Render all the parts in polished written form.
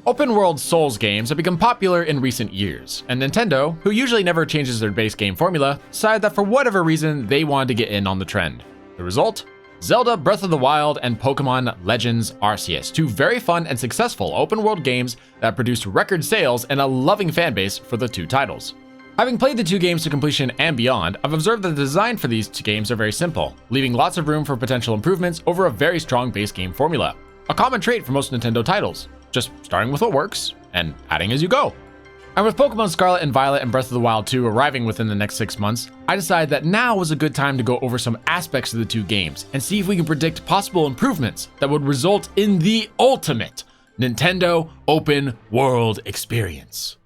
Open world Souls games have become popular in recent years, and Nintendo, who usually never changes their base game formula, decided that for whatever reason they wanted to get in on the trend. The result? Zelda Breath of the Wild and Pokemon Legends Arceus, two very fun and successful open world games that produced record sales and a loving fanbase for the two titles. Having played the two games to completion and beyond, I've observed that the design for these two games are very simple, leaving lots of room for potential improvements over a very strong base game formula. A common trait for most Nintendo titles, just starting with what works and adding as you go. And with Pokemon Scarlet and Violet and Breath of the Wild 2 arriving within the next 6 months, I decided that now was a good time to go over some aspects of the two games and see if we can predict possible improvements that would result in the ultimate Nintendo open world experience.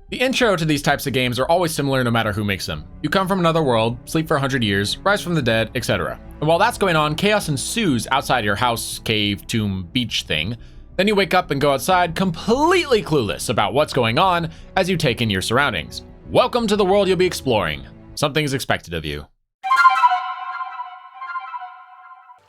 The intro to these types of games are always similar no matter who makes them. You come from another world, sleep for 100 years, rise from the dead, etc. And while that's going on, chaos ensues outside your house, cave, tomb, beach thing. Then you wake up and go outside completely clueless about what's going on as you take in your surroundings. Welcome to the world you'll be exploring. Something is expected of you.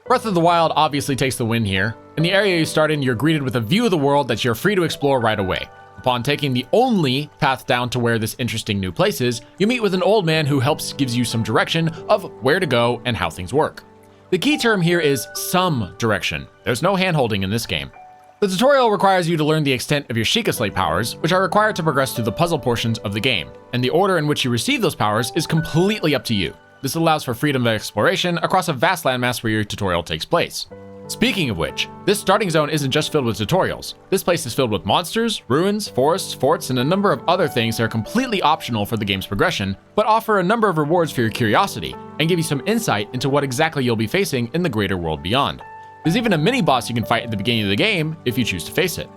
Breath of the Wild obviously takes the win here. In the area you start in, you're greeted with a view of the world that you're free to explore right away. Upon taking the only path down to where this interesting new place is, you meet with an old man who gives you some direction of where to go and how things work. The key term here is some direction. There's no hand-holding in this game. The tutorial requires you to learn the extent of your Sheikah Slate powers, which are required to progress through the puzzle portions of the game, and the order in which you receive those powers is completely up to you. This allows for freedom of exploration across a vast landmass where your tutorial takes place. Speaking of which, this starting zone isn't just filled with tutorials. This place is filled with monsters, ruins, forests, forts, and a number of other things that are completely optional for the game's progression, but offer a number of rewards for your curiosity, and give you some insight into what exactly you'll be facing in the greater world beyond. There's even a mini-boss you can fight at the beginning of the game if you choose to face it.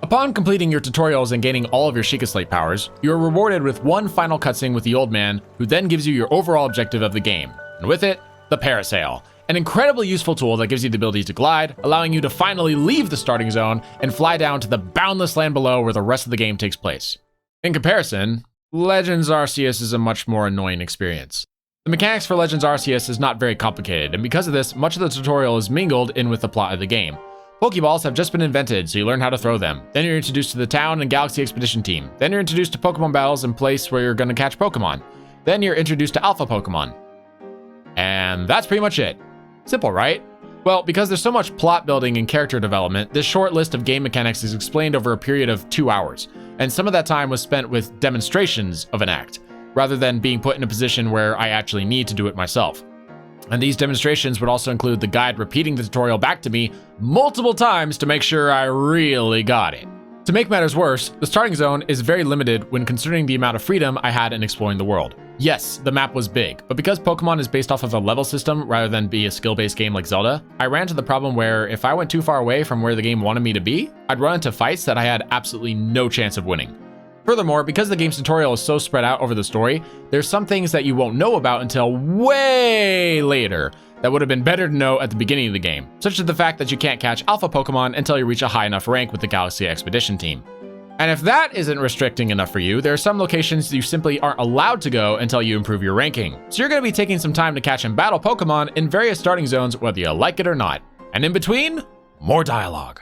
Upon completing your tutorials and gaining all of your Sheikah Slate powers, you are rewarded with one final cutscene with the old man, who then gives you your overall objective of the game, and with it, the parasail. An incredibly useful tool that gives you the ability to glide, allowing you to finally leave the starting zone and fly down to the boundless land below where the rest of the game takes place. In comparison, Legends Arceus is a much more annoying experience. The mechanics for Legends Arceus is not very complicated, and because of this, much of the tutorial is mingled in with the plot of the game. Pokeballs have just been invented, so you learn how to throw them. Then you're introduced to the town and Galaxy Expedition team. Then you're introduced to Pokemon battles in place where you're going to catch Pokemon. Then you're introduced to Alpha Pokemon. And that's pretty much it. Simple, right? Well, because there's so much plot building and character development, this short list of game mechanics is explained over a period of 2 hours, and some of that time was spent with demonstrations of an act, rather than being put in a position where I actually need to do it myself. And these demonstrations would also include the guide repeating the tutorial back to me multiple times to make sure I really got it. To make matters worse, the starting zone is very limited when considering the amount of freedom I had in exploring the world. Yes, the map was big, but because Pokemon is based off of a level system rather than be a skill-based game like Zelda, I ran into the problem where if I went too far away from where the game wanted me to be, I'd run into fights that I had absolutely no chance of winning. Furthermore, because the game's tutorial is so spread out over the story, there's some things that you won't know about until way later that would have been better to know at the beginning of the game, such as the fact that you can't catch Alpha Pokemon until you reach a high enough rank with the Galaxy Expedition team. And if that isn't restricting enough for you, there are some locations you simply aren't allowed to go until you improve your ranking. So you're going to be taking some time to catch and battle Pokemon in various starting zones whether you like it or not. And in between, more dialogue.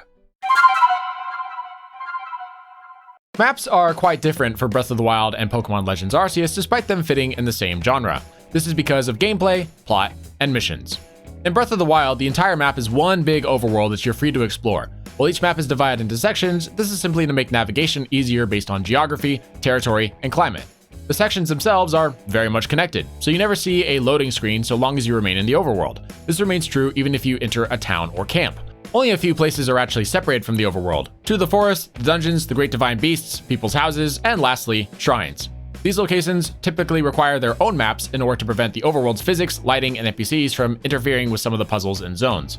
Maps are quite different for Breath of the Wild and Pokemon Legends Arceus despite them fitting in the same genre. This is because of gameplay, plot, and missions. In Breath of the Wild, the entire map is one big overworld that you're free to explore. While each map is divided into sections, this is simply to make navigation easier based on geography, territory, and climate. The sections themselves are very much connected, so you never see a loading screen so long as you remain in the overworld. This remains true even if you enter a town or camp. Only a few places are actually separated from the overworld. Two of the forests, the dungeons, the great divine beasts, people's houses, and lastly, shrines. These locations typically require their own maps in order to prevent the overworld's physics, lighting, and NPCs from interfering with some of the puzzles and zones.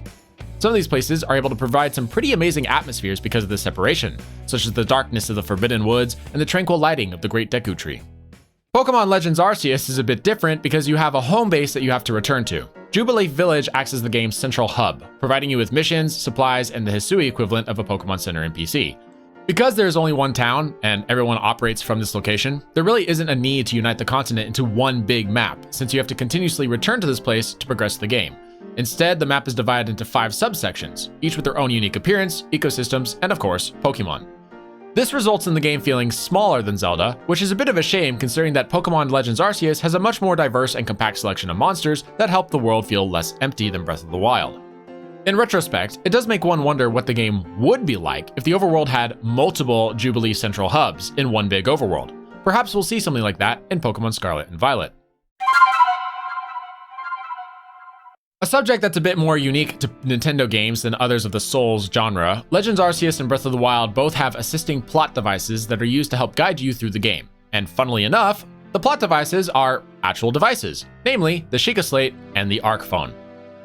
Some of these places are able to provide some pretty amazing atmospheres because of this separation, such as the darkness of the Forbidden Woods and the tranquil lighting of the Great Deku Tree. Pokemon Legends Arceus is a bit different because you have a home base that you have to return to. Jubilee Village acts as the game's central hub, providing you with missions, supplies, and the Hisui equivalent of a Pokemon Center NPC. Because there is only one town, and everyone operates from this location, there really isn't a need to unite the continent into one big map, since you have to continuously return to this place to progress the game. Instead, the map is divided into 5 subsections, each with their own unique appearance, ecosystems, and of course, Pokemon. This results in the game feeling smaller than Zelda, which is a bit of a shame considering that Pokemon Legends Arceus has a much more diverse and compact selection of monsters that help the world feel less empty than Breath of the Wild. In retrospect, it does make one wonder what the game would be like if the overworld had multiple Jubilee Central hubs in one big overworld. Perhaps we'll see something like that in Pokemon Scarlet and Violet. A subject that's a bit more unique to Nintendo games than others of the Souls genre, Legends Arceus and Breath of the Wild both have assisting plot devices that are used to help guide you through the game. And funnily enough, the plot devices are actual devices, namely the Sheikah Slate and the Arc Phone.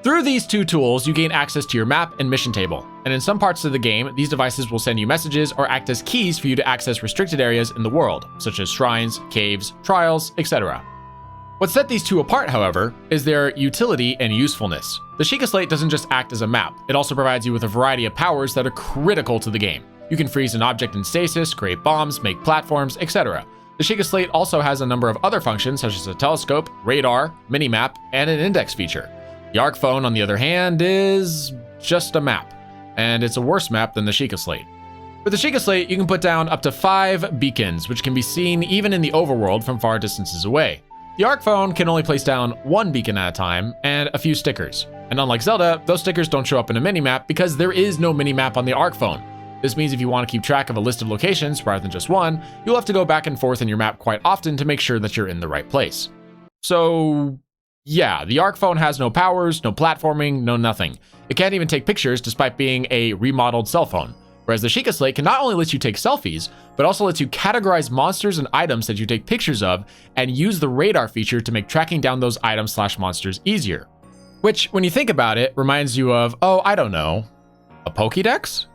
Through these two tools, you gain access to your map and mission table, and in some parts of the game, these devices will send you messages or act as keys for you to access restricted areas in the world, such as shrines, caves, trials, etc. What set these two apart, however, is their utility and usefulness. The Sheikah Slate doesn't just act as a map, it also provides you with a variety of powers that are critical to the game. You can freeze an object in stasis, create bombs, make platforms, etc. The Sheikah Slate also has a number of other functions such as a telescope, radar, minimap, and an index feature. The Arc Phone, on the other hand, is just a map, and it's a worse map than the Sheikah Slate. With the Sheikah Slate, you can put down up to 5 beacons, which can be seen even in the overworld from far distances away. The Arc Phone can only place down 1 beacon at a time, and a few stickers. And unlike Zelda, those stickers don't show up in a minimap because there is no minimap on the Arc Phone. This means if you want to keep track of a list of locations rather than just one, you'll have to go back and forth in your map quite often to make sure that you're in the right place. So yeah, the Arc Phone has no powers, no platforming, no nothing. It can't even take pictures despite being a remodeled cell phone. Whereas the Sheikah Slate can not only let you take selfies, but also lets you categorize monsters and items that you take pictures of and use the radar feature to make tracking down those items/monsters easier. Which, when you think about it, reminds you of, oh, I don't know, a Pokédex?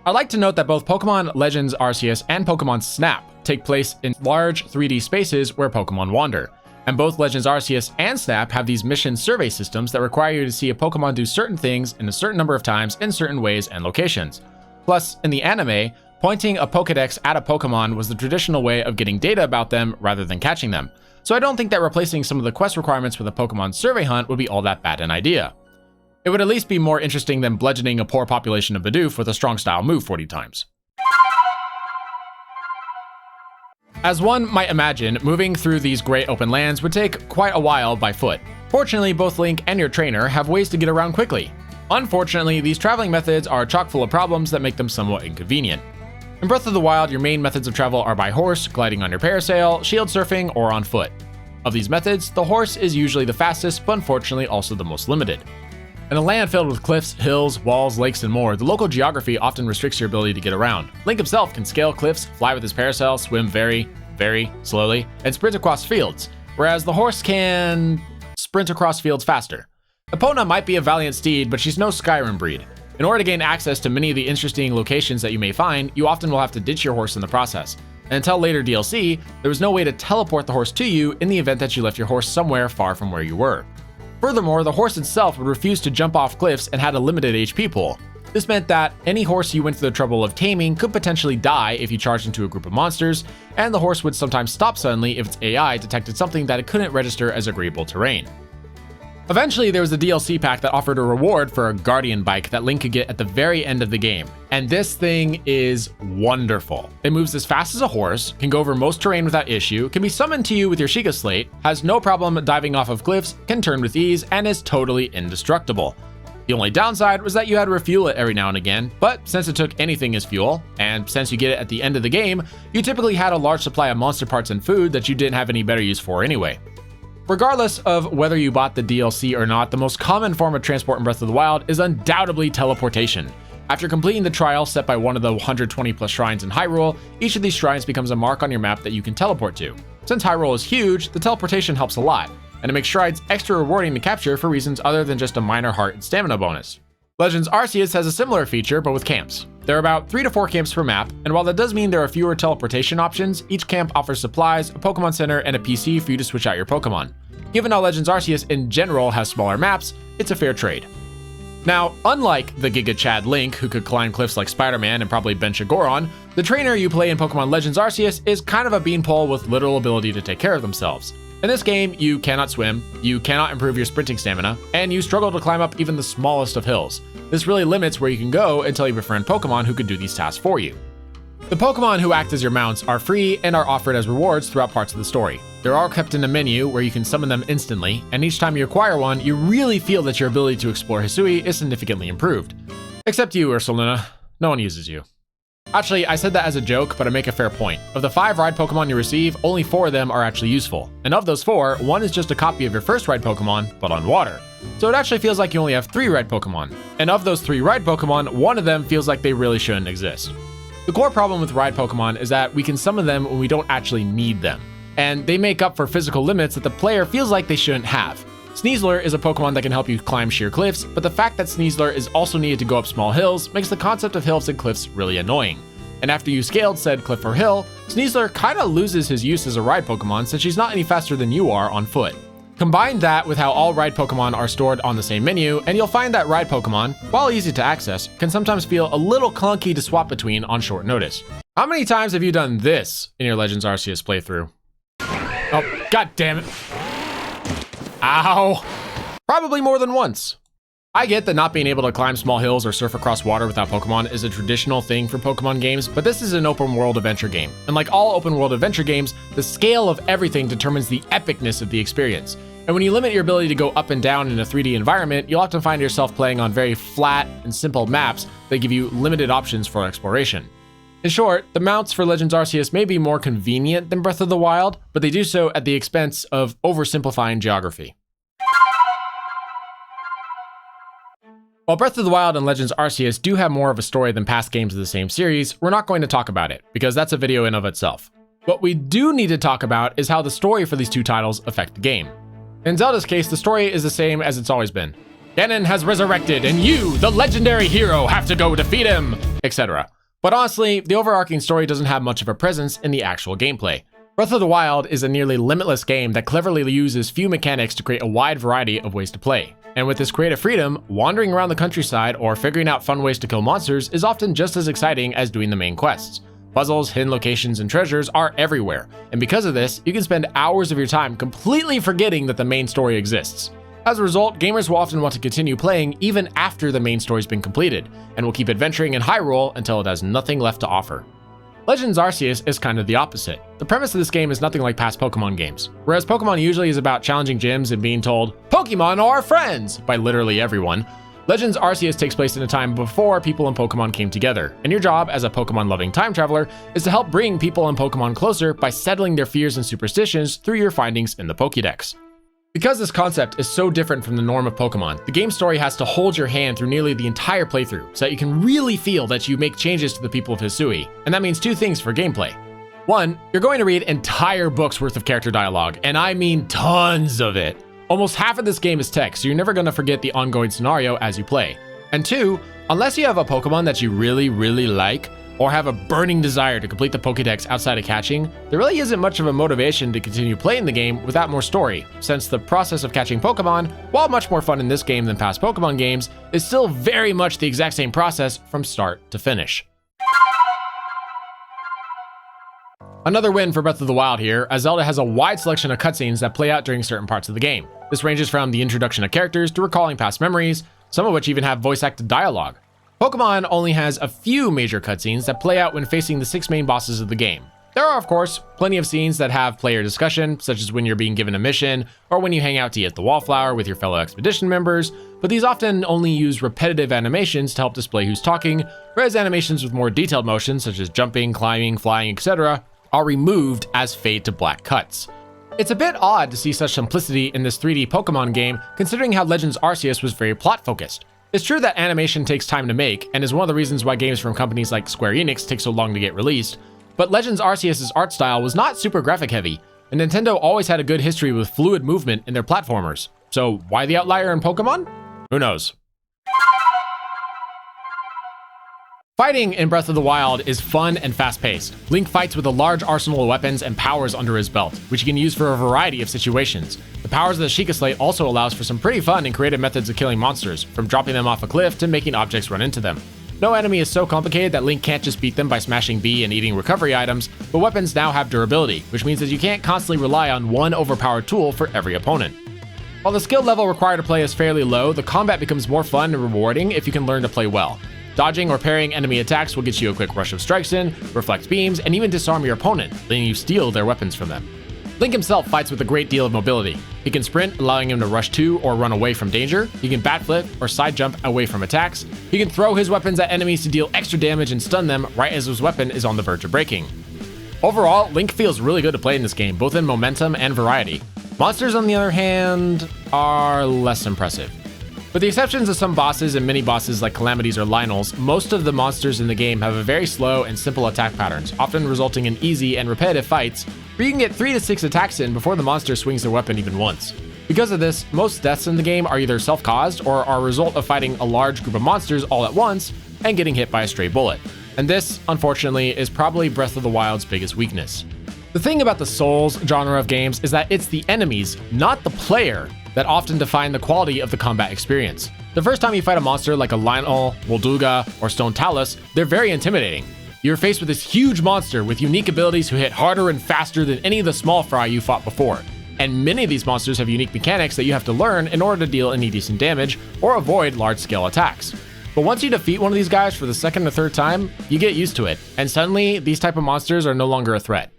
I'd like to note that both Pokemon Legends Arceus and Pokemon Snap take place in large 3D spaces where Pokemon wander. And both Legends Arceus and Snap have these mission survey systems that require you to see a Pokemon do certain things in a certain number of times in certain ways and locations. Plus, in the anime, pointing a Pokédex at a Pokemon was the traditional way of getting data about them rather than catching them. So I don't think that replacing some of the quest requirements with a Pokemon survey hunt would be all that bad an idea. It would at least be more interesting than bludgeoning a poor population of Bidoof with a strong style move 40 times. As one might imagine, moving through these great open lands would take quite a while by foot. Fortunately, both Link and your trainer have ways to get around quickly. Unfortunately, these traveling methods are chock full of problems that make them somewhat inconvenient. In Breath of the Wild, your main methods of travel are by horse, gliding on your parasail, shield surfing, or on foot. Of these methods, the horse is usually the fastest, but unfortunately also the most limited. In a land filled with cliffs, hills, walls, lakes, and more, the local geography often restricts your ability to get around. Link himself can scale cliffs, fly with his parasail, swim very, very slowly, and sprint across fields, whereas the horse can sprint across fields faster. Epona might be a valiant steed, but she's no Skyrim breed. In order to gain access to many of the interesting locations that you may find, you often will have to ditch your horse in the process. And until later DLC, there was no way to teleport the horse to you in the event that you left your horse somewhere far from where you were. Furthermore, the horse itself would refuse to jump off cliffs and had a limited HP pool. This meant that any horse you went through the trouble of taming could potentially die if you charged into a group of monsters, and the horse would sometimes stop suddenly if its AI detected something that it couldn't register as agreeable terrain. Eventually, there was a DLC pack that offered a reward for a Guardian bike that Link could get at the very end of the game. And this thing is wonderful. It moves as fast as a horse, can go over most terrain without issue, can be summoned to you with your Sheikah Slate, has no problem diving off of cliffs, can turn with ease, and is totally indestructible. The only downside was that you had to refuel it every now and again, but since it took anything as fuel, and since you get it at the end of the game, you typically had a large supply of monster parts and food that you didn't have any better use for anyway. Regardless of whether you bought the DLC or not, the most common form of transport in Breath of the Wild is undoubtedly teleportation. After completing the trial set by one of the 120 plus shrines in Hyrule, each of these shrines becomes a mark on your map that you can teleport to. Since Hyrule is huge, the teleportation helps a lot, and it makes shrines extra rewarding to capture for reasons other than just a minor heart and stamina bonus. Legends Arceus has a similar feature, but with camps. There are about 3 to 4 camps per map, and while that does mean there are fewer teleportation options, each camp offers supplies, a Pokemon Center, and a PC for you to switch out your Pokemon. Given how Legends Arceus in general has smaller maps, it's a fair trade. Now, unlike the Giga Chad Link, who could climb cliffs like Spider-Man and probably bench a Goron, the trainer you play in Pokemon Legends Arceus is kind of a beanpole with literal ability to take care of themselves. In this game, you cannot swim, you cannot improve your sprinting stamina, and you struggle to climb up even the smallest of hills. This really limits where you can go until you befriend Pokemon who can do these tasks for you. The Pokemon who act as your mounts are free and are offered as rewards throughout parts of the story. They're all kept in a menu where you can summon them instantly, and each time you acquire one, you really feel that your ability to explore Hisui is significantly improved. Except you, Ursaluna. No one uses you. Actually, I said that as a joke, but I make a fair point. Of the 5 ride Pokemon you receive, only 4 of them are actually useful. And of those 4, 1 is just a copy of your first ride Pokemon, but on water. So it actually feels like you only have 3 ride Pokemon. And of those 3 ride Pokemon, 1 of them feels like they really shouldn't exist. The core problem with ride Pokemon is that we can summon them when we don't actually need them. And they make up for physical limits that the player feels like they shouldn't have. Sneasler is a Pokemon that can help you climb sheer cliffs, but the fact that Sneasler is also needed to go up small hills makes the concept of hills and cliffs really annoying. And after you scaled said cliff or hill, Sneasler kinda loses his use as a ride Pokemon since she's not any faster than you are on foot. Combine that with how all ride Pokemon are stored on the same menu, and you'll find that ride Pokemon, while easy to access, can sometimes feel a little clunky to swap between on short notice. How many times have you done this in your Legends Arceus playthrough? Oh, god damn it. Ow. Probably more than once. I get that not being able to climb small hills or surf across water without Pokemon is a traditional thing for Pokemon games, but this is an open world adventure game. And like all open world adventure games, the scale of everything determines the epicness of the experience. And when you limit your ability to go up and down in a 3D environment, you'll often find yourself playing on very flat and simple maps that give you limited options for exploration. In short, the mounts for Legends Arceus may be more convenient than Breath of the Wild, but they do so at the expense of oversimplifying geography. While Breath of the Wild and Legends Arceus do have more of a story than past games of the same series, we're not going to talk about it, because that's a video in of itself. What we do need to talk about is how the story for these 2 titles affect the game. In Zelda's case, the story is the same as it's always been. Ganon has resurrected, and you, the legendary hero, have to go defeat him, etc. But honestly, the overarching story doesn't have much of a presence in the actual gameplay. Breath of the Wild is a nearly limitless game that cleverly uses few mechanics to create a wide variety of ways to play. And with this creative freedom, wandering around the countryside or figuring out fun ways to kill monsters is often just as exciting as doing the main quests. Puzzles, hidden locations, and treasures are everywhere, and because of this, you can spend hours of your time completely forgetting that the main story exists. As a result, gamers will often want to continue playing even after the main story's been completed, and will keep adventuring in Hyrule until it has nothing left to offer. Legends Arceus is kind of the opposite. The premise of this game is nothing like past Pokemon games. Whereas Pokemon usually is about challenging gyms and being told, "Pokemon are our friends," by literally everyone, Legends Arceus takes place in a time before people and Pokemon came together, and your job as a Pokemon-loving time traveler is to help bring people and Pokemon closer by settling their fears and superstitions through your findings in the Pokédex. Because this concept is so different from the norm of Pokemon, the game story has to hold your hand through nearly the entire playthrough so that you can really feel that you make changes to the people of Hisui, and that means 2 things for gameplay. 1, you're going to read entire books worth of character dialogue, and I mean tons of it. Almost half of this game is text, so you're never going to forget the ongoing scenario as you play. And 2, unless you have a Pokemon that you really like, or have a burning desire to complete the Pokédex outside of catching, there really isn't much of a motivation to continue playing the game without more story, since the process of catching Pokemon, while much more fun in this game than past Pokemon games, is still very much the exact same process from start to finish. Another win for Breath of the Wild here, as Zelda has a wide selection of cutscenes that play out during certain parts of the game. This ranges from the introduction of characters to recalling past memories, some of which even have voice-acted dialogue. Pokemon only has a few major cutscenes that play out when facing the 6 main bosses of the game. There are, of course, plenty of scenes that have player discussion, such as when you're being given a mission, or when you hang out to eat the Wallflower with your fellow expedition members, but these often only use repetitive animations to help display who's talking, whereas animations with more detailed motions, such as jumping, climbing, flying, etc., are removed as fade to black cuts. It's a bit odd to see such simplicity in this 3D Pokemon game, considering how Legends Arceus was very plot-focused. It's true that animation takes time to make, and is one of the reasons why games from companies like Square Enix take so long to get released, but Legends Arceus' art style was not super graphic heavy, and Nintendo always had a good history with fluid movement in their platformers. So why the outlier in Pokemon? Who knows? Fighting in Breath of the Wild is fun and fast-paced. Link fights with a large arsenal of weapons and powers under his belt, which he can use for a variety of situations. The powers of the Sheikah Slate also allows for some pretty fun and creative methods of killing monsters, from dropping them off a cliff to making objects run into them. No enemy is so complicated that Link can't just beat them by smashing B and eating recovery items, but weapons now have durability, which means that you can't constantly rely on one overpowered tool for every opponent. While the skill level required to play is fairly low, the combat becomes more fun and rewarding if you can learn to play well. Dodging or parrying enemy attacks will get you a quick rush of strikes in, reflect beams, and even disarm your opponent, letting you steal their weapons from them. Link himself fights with a great deal of mobility. He can sprint, allowing him to rush to or run away from danger. He can backflip or side jump away from attacks. He can throw his weapons at enemies to deal extra damage and stun them right as his weapon is on the verge of breaking. Overall, Link feels really good to play in this game, both in momentum and variety. Monsters, on the other hand, are less impressive. With the exceptions of some bosses and mini-bosses like Calamities or Lionels, most of the monsters in the game have a very slow and simple attack patterns, often resulting in easy and repetitive fights where you can get 3 to 6 attacks in before the monster swings their weapon even once. Because of this, most deaths in the game are either self-caused or are a result of fighting a large group of monsters all at once and getting hit by a stray bullet. And this, unfortunately, is probably Breath of the Wild's biggest weakness. The thing about the Souls genre of games is that it's the enemies, not the player, that often define the quality of the combat experience. The first time you fight a monster like a Lionel, Volduga, or Stone Talus, they're very intimidating. You're faced with this huge monster with unique abilities who hit harder and faster than any of the small fry you fought before. And many of these monsters have unique mechanics that you have to learn in order to deal any decent damage or avoid large-scale attacks. But once you defeat one of these guys for the second or third time, you get used to it, and suddenly these type of monsters are no longer a threat.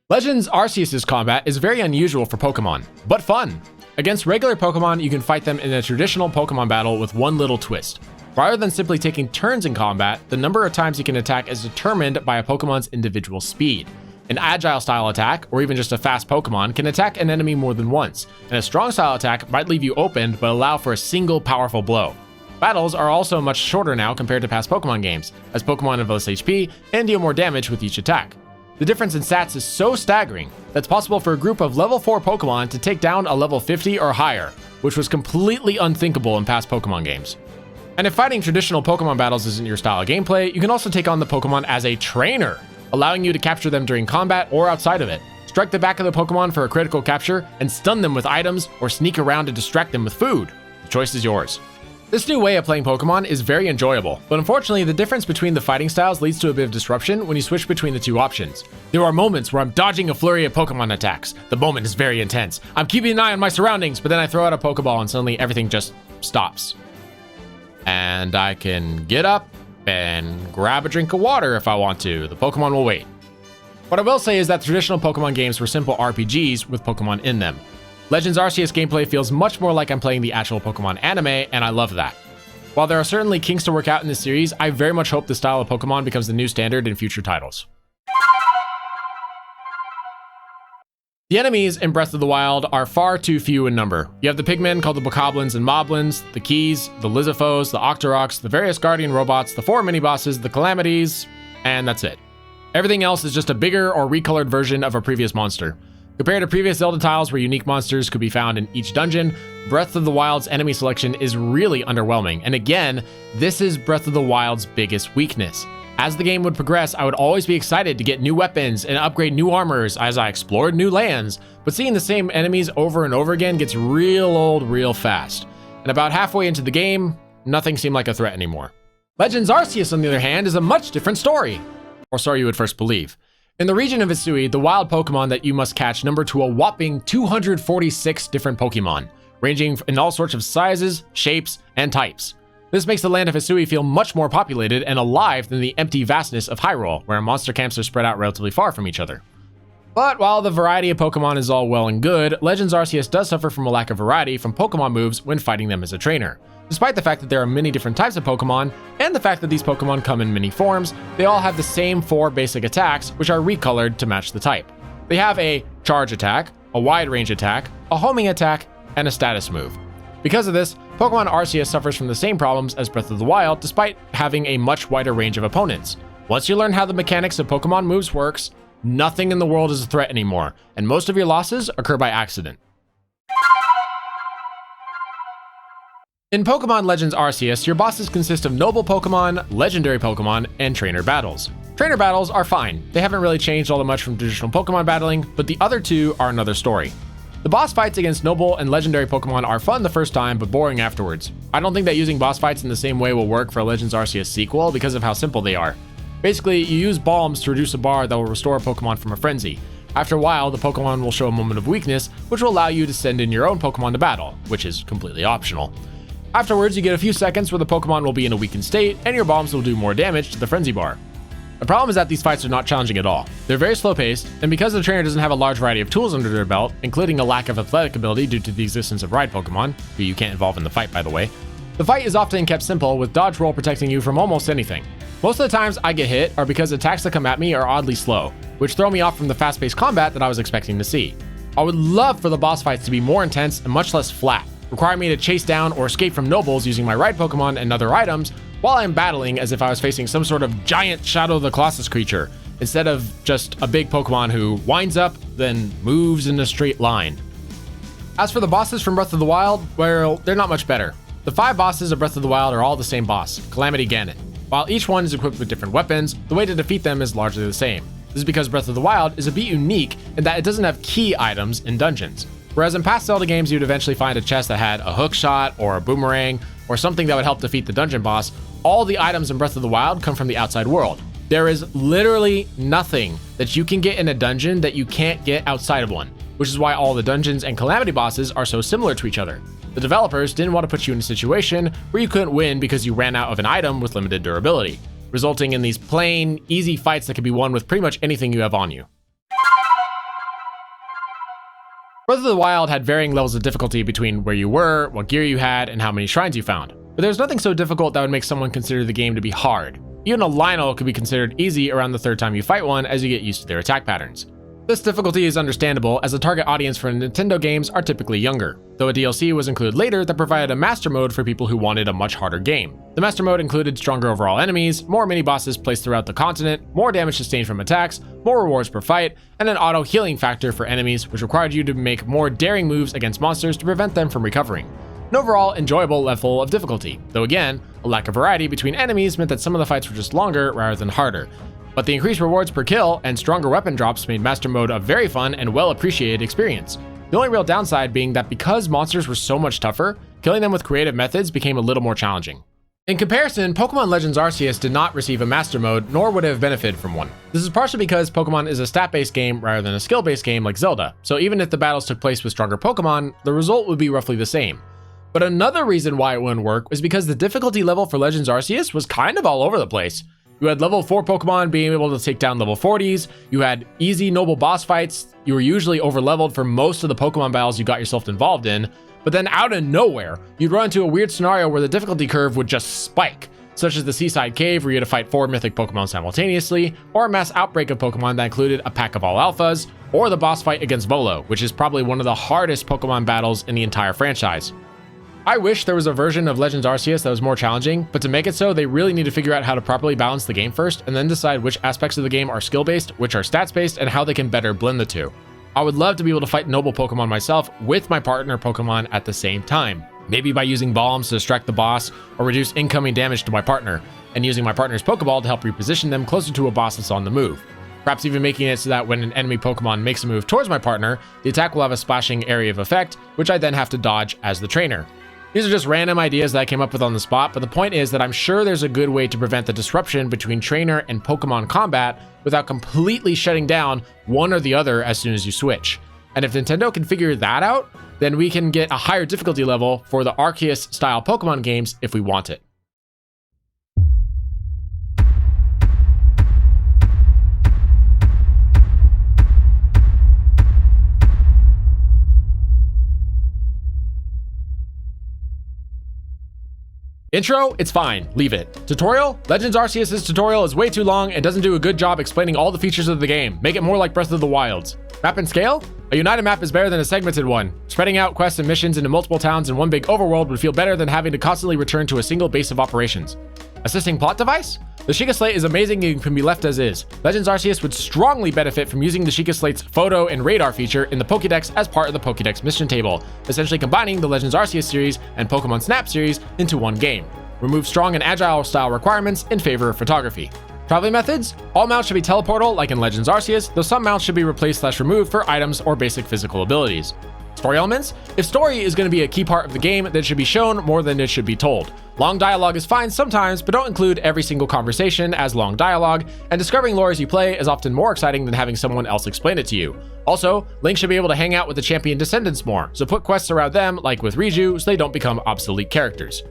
Legends Arceus' combat is very unusual for Pokemon, but fun. Against regular Pokemon, you can fight them in a traditional Pokemon battle with one little twist. Rather than simply taking turns in combat, the number of times you can attack is determined by a Pokemon's individual speed. An agile style attack, or even just a fast Pokemon, can attack an enemy more than once, and a strong style attack might leave you open but allow for a single powerful blow. Battles are also much shorter now compared to past Pokemon games, as Pokemon have less HP and deal more damage with each attack. The difference in stats is so staggering that it's possible for a group of level 4 Pokemon to take down a level 50 or higher, which was completely unthinkable in past Pokemon games. And if fighting traditional Pokemon battles isn't your style of gameplay, you can also take on the Pokemon as a trainer, allowing you to capture them during combat or outside of it. Strike the back of the Pokemon for a critical capture, and stun them with items, or sneak around to distract them with food. The choice is yours. This new way of playing Pokemon is very enjoyable, but unfortunately the difference between the fighting styles leads to a bit of disruption when you switch between the two options. There are moments where I'm dodging a flurry of Pokemon attacks. The moment is very intense. I'm keeping an eye on my surroundings, but then I throw out a Pokeball and suddenly everything just stops. And I can get up and grab a drink of water if I want to. The Pokemon will wait. What I will say is that traditional Pokemon games were simple RPGs with Pokemon in them. Legends Arceus gameplay feels much more like I'm playing the actual Pokemon anime, and I love that. While there are certainly kinks to work out in this series, I very much hope the style of Pokemon becomes the new standard in future titles. The enemies in Breath of the Wild are far too few in number. You have the pigmen called the Bokoblins and Moblins, the Keys, the Lizafos, the Octoroks, the various Guardian robots, the 4 mini-bosses, the Calamities, and that's it. Everything else is just a bigger or recolored version of a previous monster. Compared to previous Zelda titles where unique monsters could be found in each dungeon, Breath of the Wild's enemy selection is really underwhelming. And again, this is Breath of the Wild's biggest weakness. As the game would progress, I would always be excited to get new weapons and upgrade new armors as I explored new lands, but seeing the same enemies over and over again gets real old real fast. And about halfway into the game, nothing seemed like a threat anymore. Legends Arceus, on the other hand, is a much different story. Or so you would first believe. In the region of Hisui, the wild Pokemon that you must catch number to a whopping 246 different Pokemon, ranging in all sorts of sizes, shapes, and types. This makes the land of Hisui feel much more populated and alive than the empty vastness of Hyrule, where monster camps are spread out relatively far from each other. But while the variety of Pokemon is all well and good, Legends Arceus does suffer from a lack of variety from Pokemon moves when fighting them as a trainer. Despite the fact that there are many different types of Pokemon, and the fact that these Pokemon come in many forms, they all have the same 4 basic attacks, which are recolored to match the type. They have a charge attack, a wide range attack, a homing attack, and a status move. Because of this, Pokemon Arceus suffers from the same problems as Breath of the Wild, despite having a much wider range of opponents. Once you learn how the mechanics of Pokemon moves works, nothing in the world is a threat anymore, and most of your losses occur by accident. In Pokemon Legends Arceus, your bosses consist of noble Pokemon, legendary Pokemon, and trainer battles. Trainer battles are fine. They haven't really changed all that much from traditional Pokemon battling, but the other two are another story. The boss fights against noble and legendary Pokemon are fun the first time, but boring afterwards. I don't think that using boss fights in the same way will work for a Legends Arceus sequel because of how simple they are. Basically, you use bombs to reduce a bar that will restore a Pokemon from a frenzy. After a while, the Pokemon will show a moment of weakness, which will allow you to send in your own Pokemon to battle, which is completely optional. Afterwards, you get a few seconds where the Pokemon will be in a weakened state, and your bombs will do more damage to the frenzy bar. The problem is that these fights are not challenging at all. They're very slow paced, and because the trainer doesn't have a large variety of tools under their belt, including a lack of athletic ability due to the existence of ride Pokemon, who you can't involve in the fight by the way, the fight is often kept simple with dodge roll protecting you from almost anything. Most of the times I get hit are because attacks that come at me are oddly slow, which throw me off from the fast paced combat that I was expecting to see. I would love for the boss fights to be more intense and much less flat, requiring me to chase down or escape from nobles using my ride Pokemon and other items, while I'm battling as if I was facing some sort of giant Shadow of the Colossus creature, instead of just a big Pokemon who winds up, then moves in a straight line. As for the bosses from Breath of the Wild, well, they're not much better. The 5 bosses of Breath of the Wild are all the same boss, Calamity Ganon. While each one is equipped with different weapons, the way to defeat them is largely the same. This is because Breath of the Wild is a bit unique in that it doesn't have key items in dungeons. Whereas in past Zelda games, you'd eventually find a chest that had a hook shot or a boomerang or something that would help defeat the dungeon boss. All the items in Breath of the Wild come from the outside world. There is literally nothing that you can get in a dungeon that you can't get outside of one, which is why all the dungeons and Calamity bosses are so similar to each other. The developers didn't want to put you in a situation where you couldn't win because you ran out of an item with limited durability, resulting in these plain, easy fights that can be won with pretty much anything you have on you. Breath of the Wild had varying levels of difficulty between where you were, what gear you had, and how many shrines you found. But there's nothing so difficult that would make someone consider the game to be hard. Even a Lionel could be considered easy around the 3rd time you fight one as you get used to their attack patterns. This difficulty is understandable as the target audience for Nintendo games are typically younger, though a DLC was included later that provided a Master Mode for people who wanted a much harder game. The Master Mode included stronger overall enemies, more mini-bosses placed throughout the continent, more damage sustained from attacks, more rewards per fight, and an auto-healing factor for enemies which required you to make more daring moves against monsters to prevent them from recovering. An overall enjoyable level of difficulty, though again, a lack of variety between enemies meant that some of the fights were just longer rather than harder. But the increased rewards per kill and stronger weapon drops made Master Mode a very fun and well-appreciated experience. The only real downside being that because monsters were so much tougher, killing them with creative methods became a little more challenging. In comparison, Pokemon Legends Arceus did not receive a Master Mode, nor would have benefited from one. This is partially because Pokemon is a stat-based game rather than a skill-based game like Zelda, so even if the battles took place with stronger Pokemon, the result would be roughly the same. But another reason why it wouldn't work was because the difficulty level for Legends Arceus was kind of all over the place. You had level 4 Pokemon being able to take down level 40s, you had easy noble boss fights, you were usually over-leveled for most of the Pokemon battles you got yourself involved in, but then out of nowhere, you'd run into a weird scenario where the difficulty curve would just spike, such as the Seaside Cave where you had to fight 4 mythic Pokemon simultaneously, or a mass outbreak of Pokemon that included a pack of all alphas, or the boss fight against Volo, which is probably one of the hardest Pokemon battles in the entire franchise. I wish there was a version of Legends Arceus that was more challenging, but to make it so, they really need to figure out how to properly balance the game first, and then decide which aspects of the game are skill-based, which are stats-based, and how they can better blend the two. I would love to be able to fight noble Pokemon myself with my partner Pokemon at the same time. Maybe by using bombs to distract the boss, or reduce incoming damage to my partner, and using my partner's Pokeball to help reposition them closer to a boss that's on the move. Perhaps even making it so that when an enemy Pokemon makes a move towards my partner, the attack will have a splashing area of effect, which I then have to dodge as the trainer. These are just random ideas that I came up with on the spot, but the point is that I'm sure there's a good way to prevent the disruption between trainer and Pokemon combat without completely shutting down one or the other as soon as you switch. And if Nintendo can figure that out, then we can get a higher difficulty level for the Arceus style Pokemon games if we want it. Intro, it's fine, leave it. Tutorial, Legends Arceus' tutorial is way too long and doesn't do a good job explaining all the features of the game. Make it more like Breath of the Wild's. Map and scale? A united map is better than a segmented one. Spreading out quests and missions into multiple towns in one big overworld would feel better than having to constantly return to a single base of operations. Assisting plot device? The Sheikah Slate is amazing and can be left as is. Legends Arceus would strongly benefit from using the Sheikah Slate's photo and radar feature in the Pokédex as part of the Pokédex mission table, essentially combining the Legends Arceus series and Pokemon Snap series into one game. Remove strong and agile style requirements in favor of photography. Traveling methods? All mounts should be teleportal like in Legends Arceus, though some mounts should be replaced/removed for items or basic physical abilities. Story elements? If story is going to be a key part of the game, then it should be shown more than it should be told. Long dialogue is fine sometimes, but don't include every single conversation as long dialogue, and discovering lore as you play is often more exciting than having someone else explain it to you. Also, Link should be able to hang out with the champion descendants more, so put quests around them, like with Riju, so they don't become obsolete characters.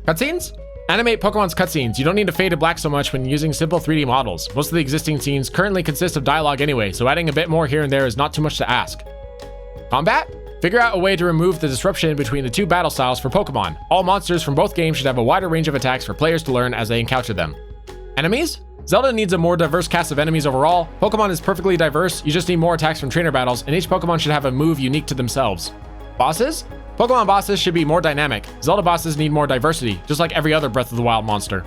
Cutscenes? Animate Pokemon's cutscenes. You don't need to fade to black so much when using simple 3D models. Most of the existing scenes currently consist of dialogue anyway, so adding a bit more here and there is not too much to ask. Combat? Figure out a way to remove the disruption between the two battle styles for Pokemon. All monsters from both games should have a wider range of attacks for players to learn as they encounter them. Enemies? Zelda needs a more diverse cast of enemies overall. Pokemon is perfectly diverse, you just need more attacks from trainer battles, and each Pokemon should have a move unique to themselves. Bosses? Pokemon bosses should be more dynamic. Zelda bosses need more diversity, just like every other Breath of the Wild monster.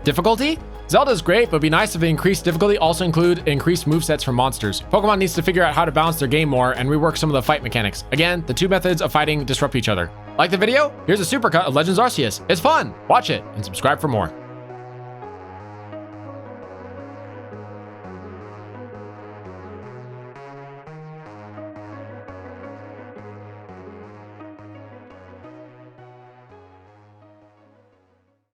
Difficulty? Zelda is great, but it'd be nice if the increased difficulty also include increased movesets from monsters. Pokemon needs to figure out how to balance their game more and rework some of the fight mechanics. Again, the two methods of fighting disrupt each other. Like the video? Here's a supercut of Legends Arceus. It's fun! Watch it, and subscribe for more.